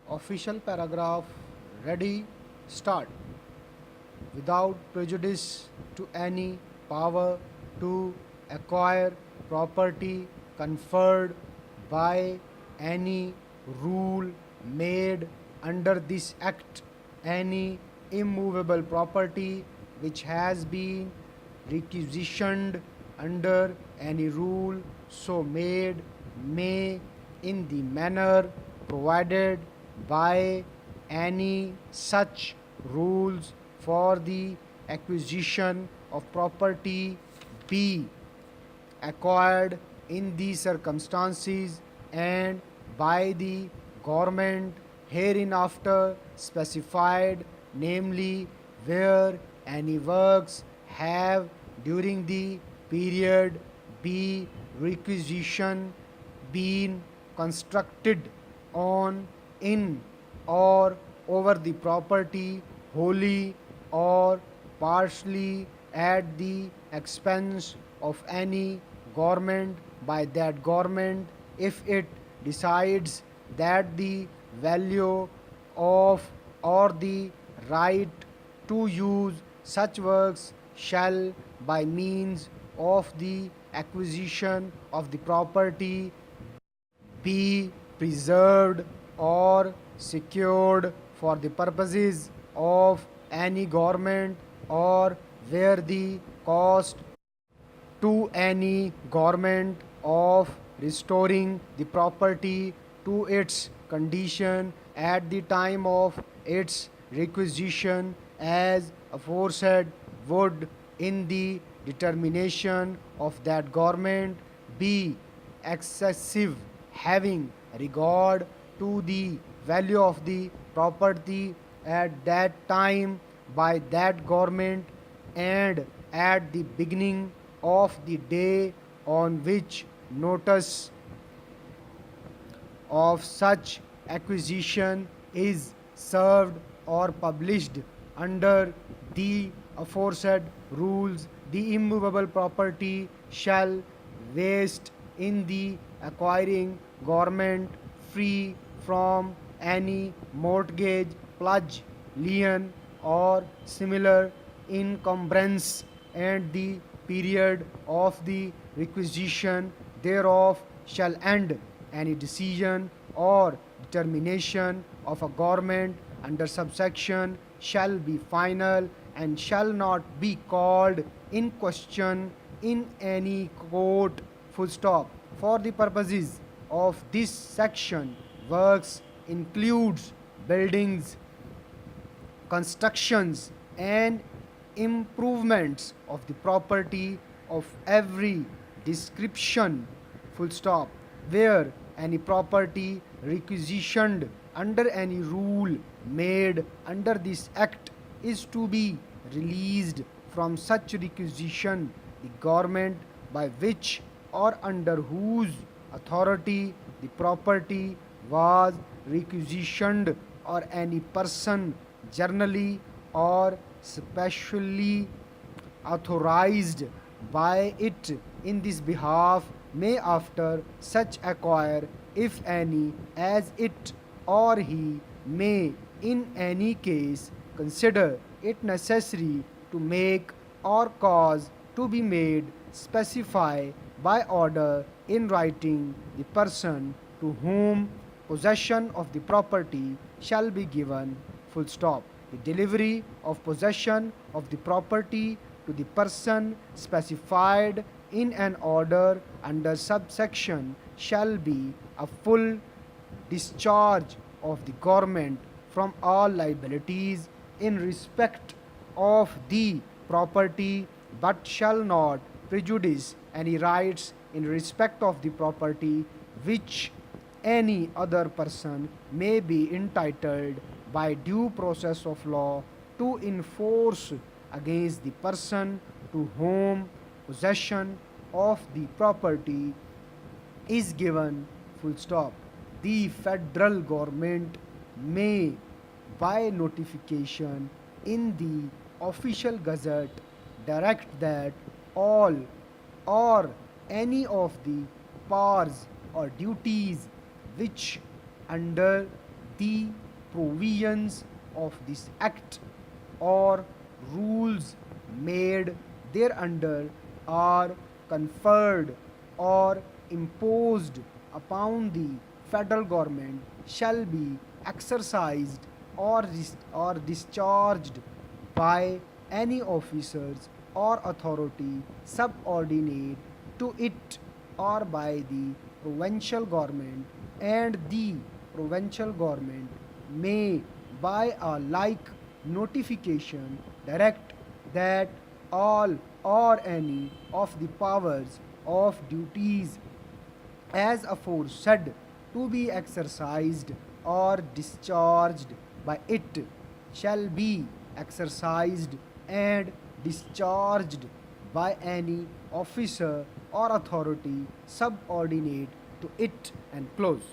Official paragraph ready, start. Without prejudice to any power to acquire property conferred by any rule made under this act, any immovable property which has been requisitioned under any rule so made may, in the manner provided by any such rules for the acquisition of property, be acquired in these circumstances and by the government hereinafter specified, namely where any works have during the period be requisition been constructed on, in, or over the property wholly or partially at the expense of any government by that government, if it decides that the value of or the right to use such works shall, by means of the acquisition of the property, be preserved or secured for the purposes of any government, or where the cost to any government of restoring the property to its condition at the time of its requisition as aforesaid would, in the determination of that government, be excessive, having regard to the value of the property at that time by that government, and at the beginning of the day on which notice of such acquisition is served or published under the aforesaid rules, the immovable property shall vest in the acquiring government free from any mortgage, pledge, lien, or similar encumbrance, and the period of the requisition thereof shall end. Any decision or determination of a government under subsection shall be final and shall not be called in question in any court. Full stop. For the purposes of this section, works includes buildings, constructions, and improvements of the property of every description. Full stop. Where any property requisitioned under any rule made under this act is to be released from such requisition, the government by which or under whose authority the property was requisitioned, or any person generally or specially authorized by it in this behalf, may after such acquire, if any, as it or he may in any case consider it necessary to make or cause to be made, specify by order in writing the person to whom possession of the property shall be given. Full stop. The delivery of possession of the property to the person specified in an order under subsection shall be a full discharge of the government from all liabilities in respect of the property, but shall not prejudice any rights in respect of the property which any other person may be entitled by due process of law to enforce against the person to whom possession of the property is given. Full stop. The federal government may, by notification in the official gazette, direct that all or any of the powers or duties which under the provisions of this act or rules made thereunder are conferred or imposed upon the federal government shall be exercised or discharged by any officers or authority subordinate to it or by the provincial government, and the provincial government may by a like notification direct that all or any of the powers of duties as aforesaid to be exercised or discharged by it shall be exercised and discharged by any officer or authority subordinate to it, and close.